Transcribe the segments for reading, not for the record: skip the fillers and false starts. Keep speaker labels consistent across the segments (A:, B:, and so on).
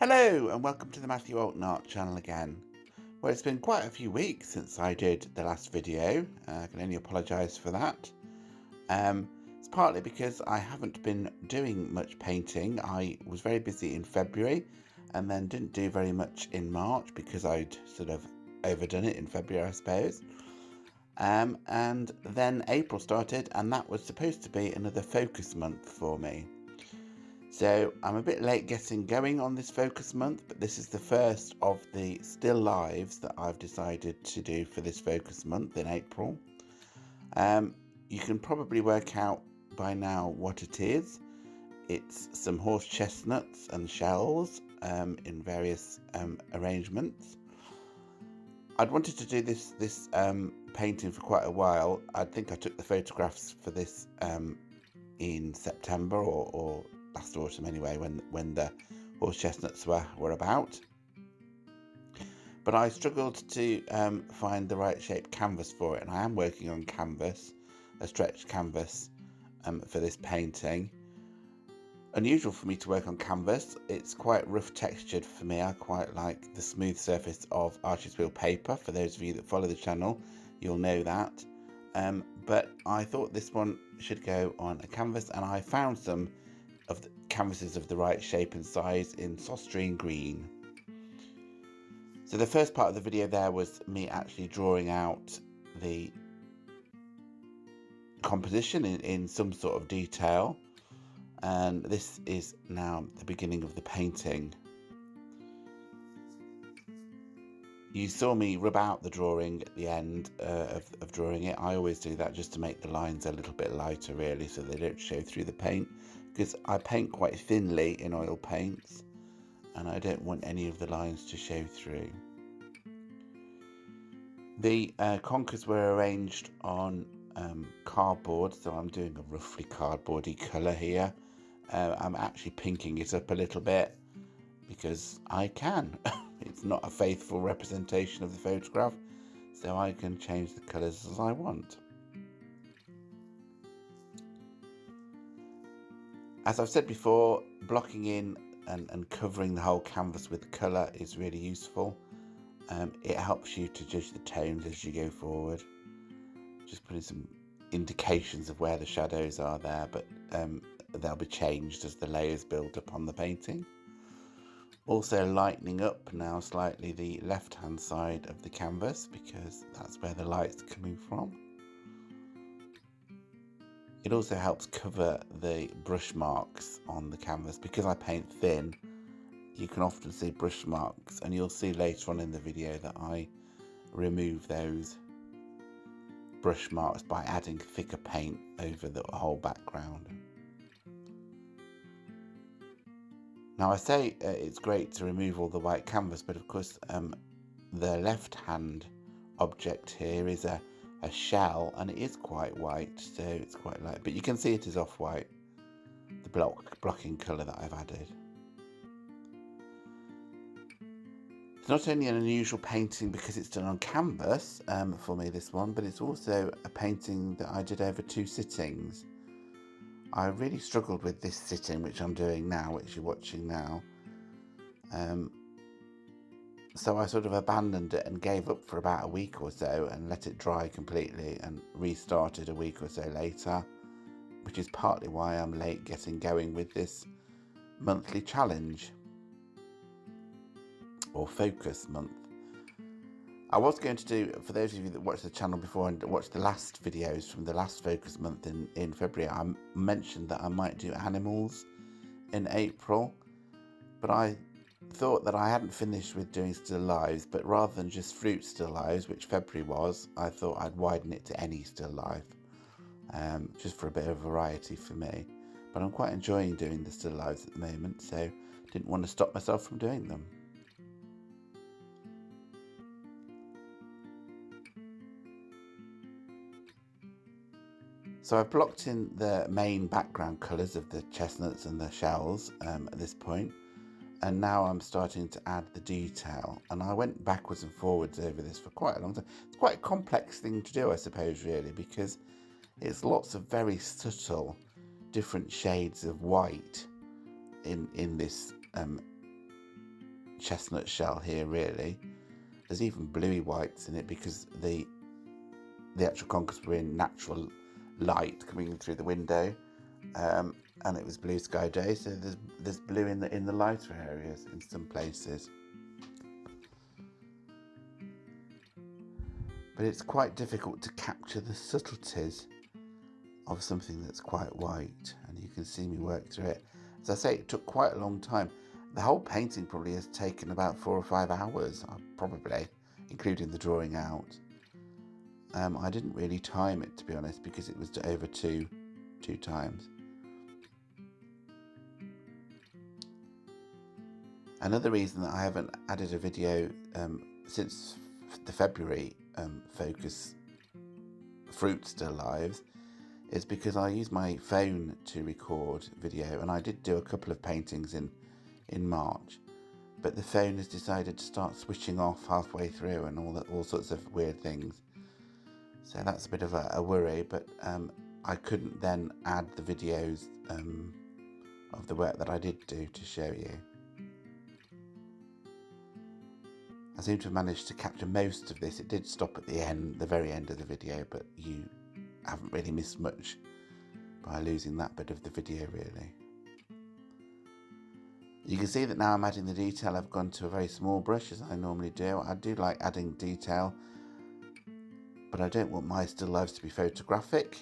A: Hello and welcome to the Matthew Alton Art channel again. Well, it's been quite a few weeks since I did the last video. I can only apologise for that. It's partly because I haven't been doing much painting. I was very busy in February and then didn't do very much in March because I'd sort of overdone it in February, I suppose. And then April started, and that was supposed to be another focus month for me. So I'm a bit late getting going on this focus month, but this is the first of the still lives that I've decided to do for this focus month in April. You can probably work out by now what it is. It's some horse chestnuts and shells in various arrangements. I'd wanted to do this painting for quite a while. I think I took the photographs for this in September or last autumn anyway, when the horse chestnuts were about. But I struggled to find the right shaped canvas for it, and I am working on canvas, a stretched canvas for this painting. Unusual for me to work on canvas. It's quite rough textured for me. I quite like the smooth surface of Arches Wheel paper. For those of you that follow the channel, you'll know that. But I thought this one should go on a canvas, and I found some of the canvases of the right shape and size in Sostrine green. So the first part of the video there was me actually drawing out the composition in some sort of detail. And this is now the beginning of the painting. You saw me rub out the drawing at the end of drawing it. I always do that just to make the lines a little bit lighter, really, so they don't show through the paint, because I paint quite thinly in oil paints and I don't want any of the lines to show through. The conkers were arranged on cardboard, so I'm doing a roughly cardboardy colour here. I'm actually pinking it up a little bit because I can. It's not a faithful representation of the photograph, so I can change the colours as I want. As I've said before, blocking in and covering the whole canvas with colour is really useful. It helps you to judge the tones as you go forward. Just putting some indications of where the shadows are there, but they'll be changed as the layers build up on the painting. Also lightening up now slightly the left hand side of the canvas because that's where the light's coming from. It also helps cover the brush marks on the canvas. Because I paint thin, you can often see brush marks, and you'll see later on in the video that I remove those brush marks by adding thicker paint over the whole background. Now I say it's great to remove all the white canvas, but of course the left hand object here is a shell, and it is quite white, so it's quite light, but you can see it is off-white, the blocking colour that I've added. It's not only an unusual painting because it's done on canvas for me, this one, but it's also a painting that I did over 2 sittings. I really struggled with this sitting, which I'm doing now, which you're watching now. So I sort of abandoned it and gave up for about a week or so and let it dry completely and restarted a week or so later, which is partly why I'm late getting going with this monthly challenge or focus month. I was going to do, for those of you that watched the channel before and watched the last videos from the last focus month in February, I mentioned that I might do animals in April, but I thought that I hadn't finished with doing still lives, but rather than just fruit still lives, which February was, I thought I'd widen it to any still life, just for a bit of variety for me. But I'm quite enjoying doing the still lives at the moment, so didn't want to stop myself from doing them. So I've blocked in the main background colours of the chestnuts and the shells at this point, and now I'm starting to add the detail, and I went backwards and forwards over this for quite a long time. It's quite a complex thing to do, I suppose, really, because it's lots of very subtle different shades of white in this chestnut shell here really. There's even bluey whites in it because the actual conkers were in natural light coming in through the window, and it was blue sky day, so there's blue in the lighter areas in some places. But it's quite difficult to capture the subtleties of something that's quite white, and you can see me work through it. As I say, it took quite a long time. The whole painting probably has taken about 4 or 5 hours, probably, including the drawing out. I didn't really time it, to be honest, because it was over two times. Another reason that I haven't added a video since the February focus Fruit Still Lives is because I use my phone to record video, and I did do a couple of paintings in March, but the phone has decided to start switching off halfway through and all sorts of weird things. So that's a bit of a worry, but I couldn't then add the videos of the work that I did do to show you. I seem to have managed to capture most of this. It did stop at the very end of the video, but you haven't really missed much by losing that bit of the video really. You can see that now I'm adding the detail. I've gone to a very small brush as I normally do. I do like adding detail, but I don't want my still lives to be photographic.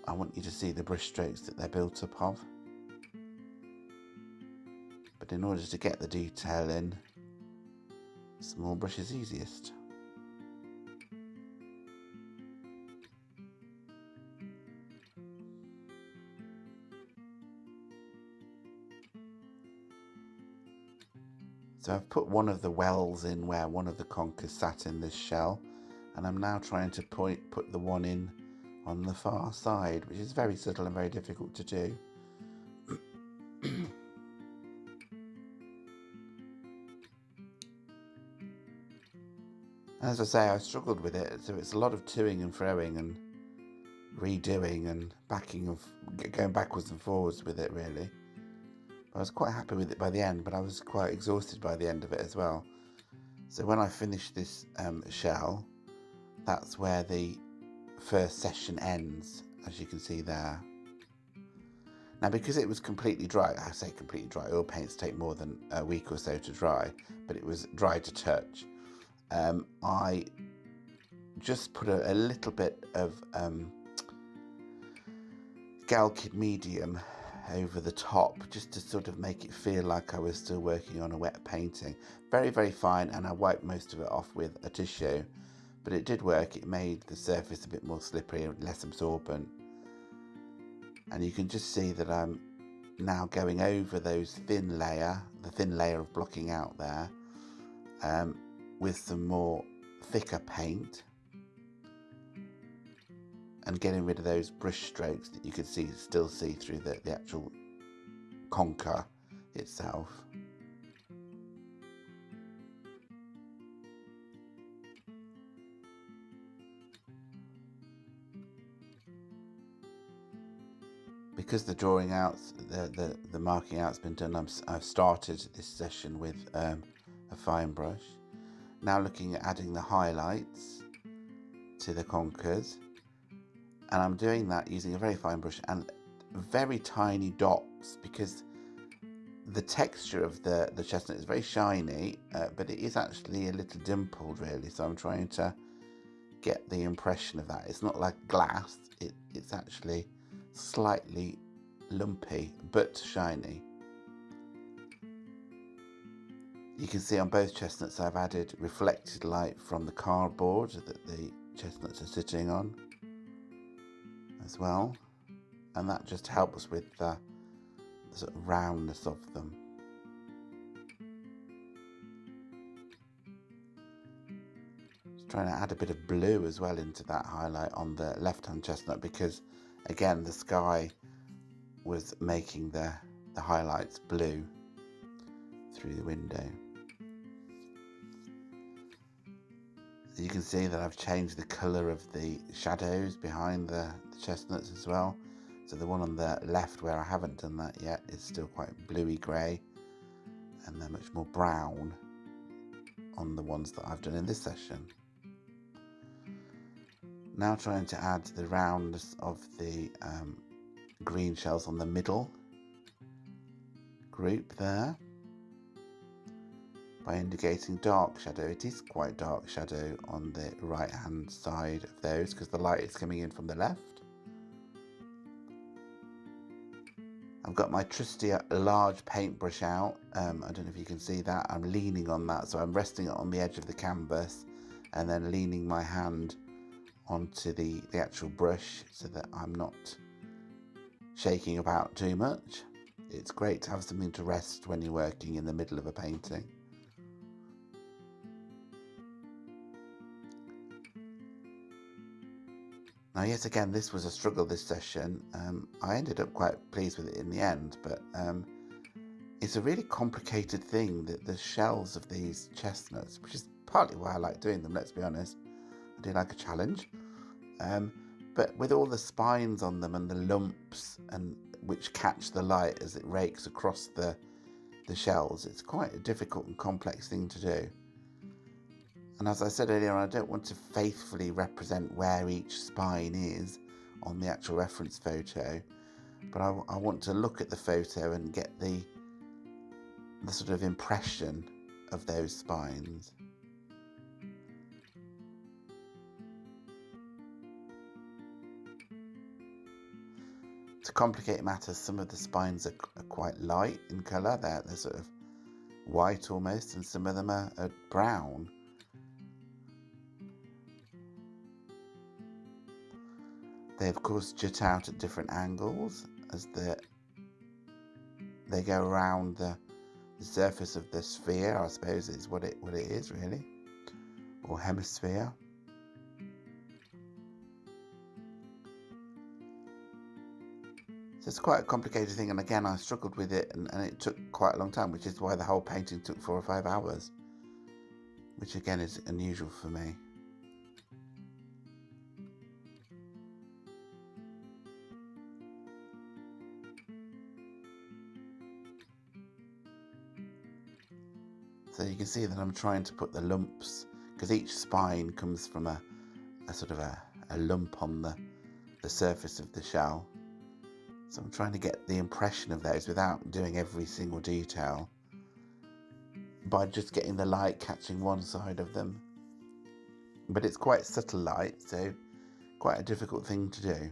A: I want you to see the brush strokes that they're built up of. But in order to get the detail in, small brush is easiest. So I've put one of the wells in where one of the conkers sat in this shell, and I'm now trying to put the one in on the far side, which is very subtle and very difficult to do. As I say, I struggled with it, so it's a lot of toing and froing and redoing and going backwards and forwards with it really. I was quite happy with it by the end, but I was quite exhausted by the end of it as well. So when I finished this shell, that's where the first session ends, as you can see there. Now, because it was completely dry, I say completely dry, oil paints take more than a week or so to dry, but it was dry to touch. I just put a little bit of Galkid medium over the top, just to sort of make it feel like I was still working on a wet painting. Very, very fine, and I wiped most of it off with a tissue, but it did work. It made the surface a bit more slippery and less absorbent. And you can just see that I'm now going over the thin layer of blocking out there, with some more thicker paint, and getting rid of those brush strokes that you could still see through the actual conker itself. Because the drawing out, the marking out's been done, I've started this session with a fine brush. Now looking at adding the highlights to the conkers. And I'm doing that using a very fine brush and very tiny dots, because the texture of the chestnut is very shiny, but it is actually a little dimpled really. So I'm trying to get the impression of that. It's not like glass, it's actually slightly lumpy but shiny. You can see on both chestnuts I've added reflected light from the cardboard that the chestnuts are sitting on as well, and that just helps with the sort of roundness of them. Just trying to add a bit of blue as well into that highlight on the left-hand chestnut, because again the sky was making the highlights blue through the window. You can see that I've changed the colour of the shadows behind the chestnuts as well. So the one on the left where I haven't done that yet is still quite bluey grey, and they're much more brown on the ones that I've done in this session. Now trying to add the roundness of the green shells on the middle group there by indicating dark shadow. It is quite dark shadow on the right hand side of those because the light is coming in from the left. I've got my trusty large paintbrush out. I don't know if you can see that. I'm leaning on that, so I'm resting it on the edge of the canvas and then leaning my hand onto the actual brush so that I'm not shaking about too much. It's great to have something to rest when you're working in the middle of a painting. Now, yet again, this was a struggle this session. I ended up quite pleased with it in the end, but it's a really complicated thing, that the shells of these chestnuts, which is partly why I like doing them, let's be honest. I do like a challenge. But with all the spines on them and the lumps and which catch the light as it rakes across the shells, it's quite a difficult and complex thing to do. And as I said earlier, I don't want to faithfully represent where each spine is on the actual reference photo, but I want to look at the photo and get the sort of impression of those spines. To complicate matters, some of the spines are quite light in colour. They're sort of white almost, and some of them are brown. They of course jut out at different angles as they go around the surface of the sphere, I suppose is what it is really, or hemisphere. So it's quite a complicated thing, and again I struggled with it and it took quite a long time, which is why the whole painting took 4 or 5 hours, which again is unusual for me. So you can see that I'm trying to put the lumps, because each spine comes from a sort of a lump on the surface of the shell. So I'm trying to get the impression of those without doing every single detail, by just getting the light catching one side of them. But it's quite subtle light, so quite a difficult thing to do.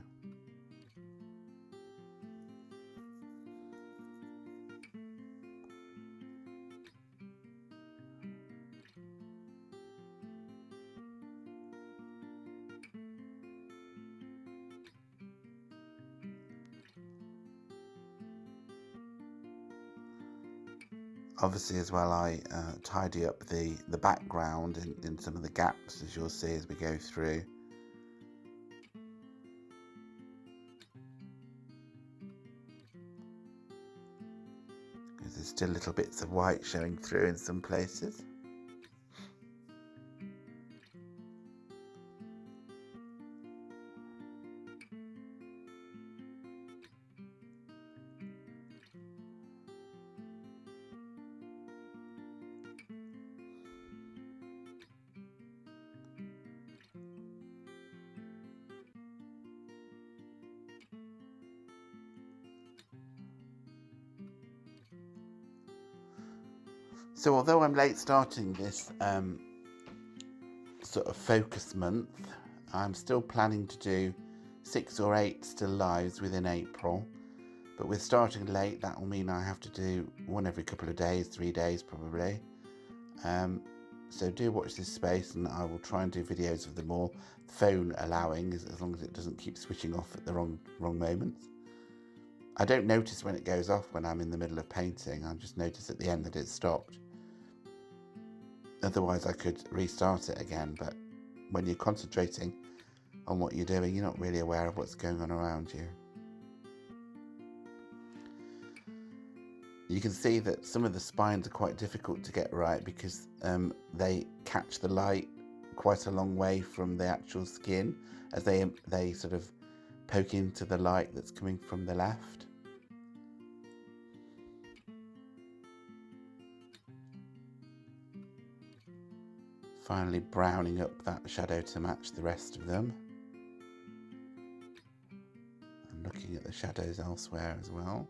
A: Obviously as well, I tidy up the background in some of the gaps, as you'll see as we go through. Because there's still little bits of white showing through in some places. So although I'm late starting this sort of focus month, I'm still planning to do 6 or 8 still lives within April. But with starting late, that will mean I have to do one every couple of days, 3 days probably. So do watch this space, and I will try and do videos of them all, phone allowing, as long as it doesn't keep switching off at the wrong moments. I don't notice when it goes off when I'm in the middle of painting. I just notice at the end that it's stopped. Otherwise I could restart it again, but when you're concentrating on what you're doing, you're not really aware of what's going on around you. You can see that some of the spines are quite difficult to get right because they catch the light quite a long way from the actual skin as they sort of poke into the light that's coming from the left. Finally browning up that shadow to match the rest of them. And looking at the shadows elsewhere as well.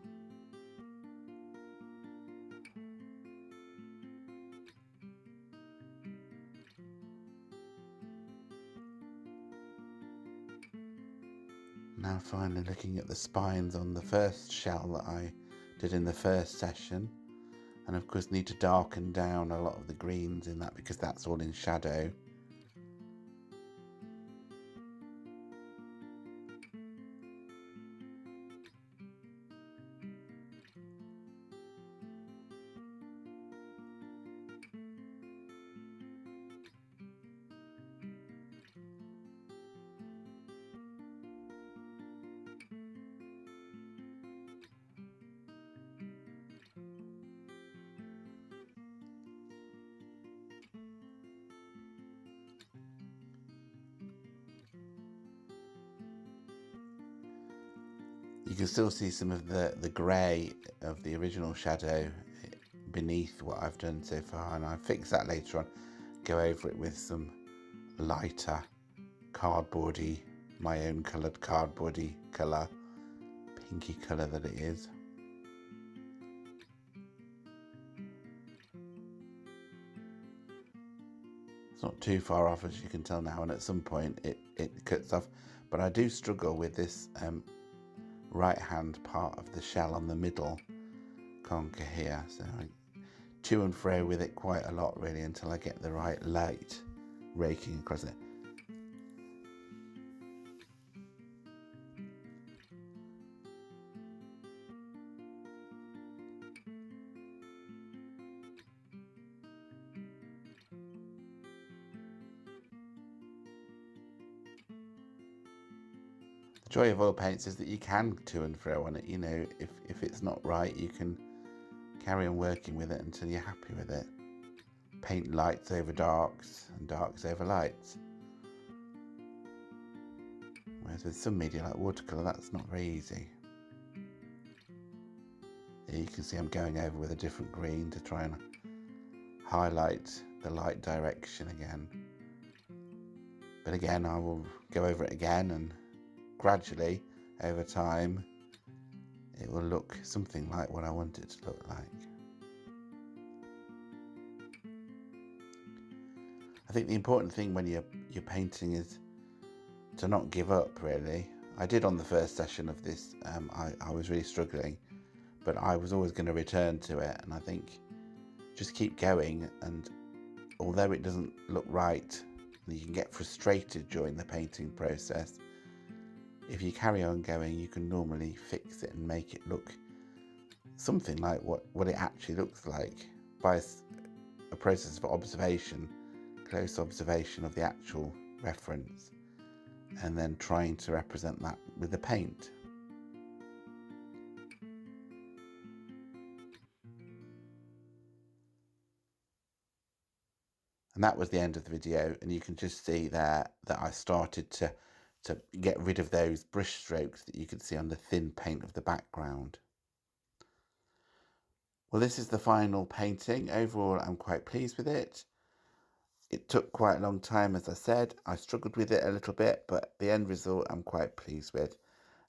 A: Now finally looking at the spines on the first shell that I did in the first session, and of course need to darken down a lot of the greens in that because that's all in shadow. You can still see some of the grey of the original shadow beneath what I've done so far, and I'll fix that later on. Go over it with some lighter cardboardy, my own coloured cardboardy colour, pinky colour that it is. It's not too far off, as you can tell now, and at some point it cuts off, but I do struggle with this right hand part of the shell on the middle conker here, so I to and fro with it quite a lot really until I get the right light raking across it. The joy of oil paints is that you can to and fro on it, you know, if it's not right you can carry on working with it until you're happy with it. Paint lights over darks and darks over lights. Whereas with some media like watercolour, that's not very easy. Here you can see I'm going over with a different green to try and highlight the light direction again. But again, I will go over it again, and gradually, over time, it will look something like what I want it to look like. I think the important thing when you're painting is to not give up, really. I did on the first session of this, I was really struggling, but I was always going to return to it, and I think just keep going, and although it doesn't look right, and you can get frustrated during the painting process, if you carry on going, you can normally fix it and make it look something like what it actually looks like by a process of observation, close observation of the actual reference, and then trying to represent that with the paint. And that was the end of the video, and you can just see there that I started to get rid of those brush strokes that you could see on the thin paint of the background. Well, this is the final painting. Overall, I'm quite pleased with it. It took quite a long time, as I said. I struggled with it a little bit, but the end result I'm quite pleased with.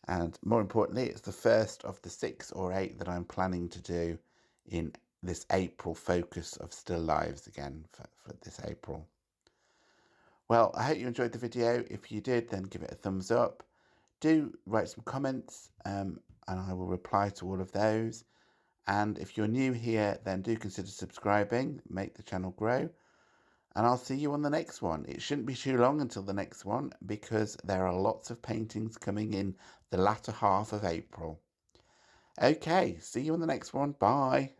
A: And more importantly, it's the first of the 6 or 8 that I'm planning to do in this April focus of still lives again for this April. Well, I hope you enjoyed the video. If you did, then give it a thumbs up. Do write some comments and I will reply to all of those. And if you're new here, then do consider subscribing, make the channel grow. And I'll see you on the next one. It shouldn't be too long until the next one because there are lots of paintings coming in the latter half of April. Okay, see you on the next one. Bye.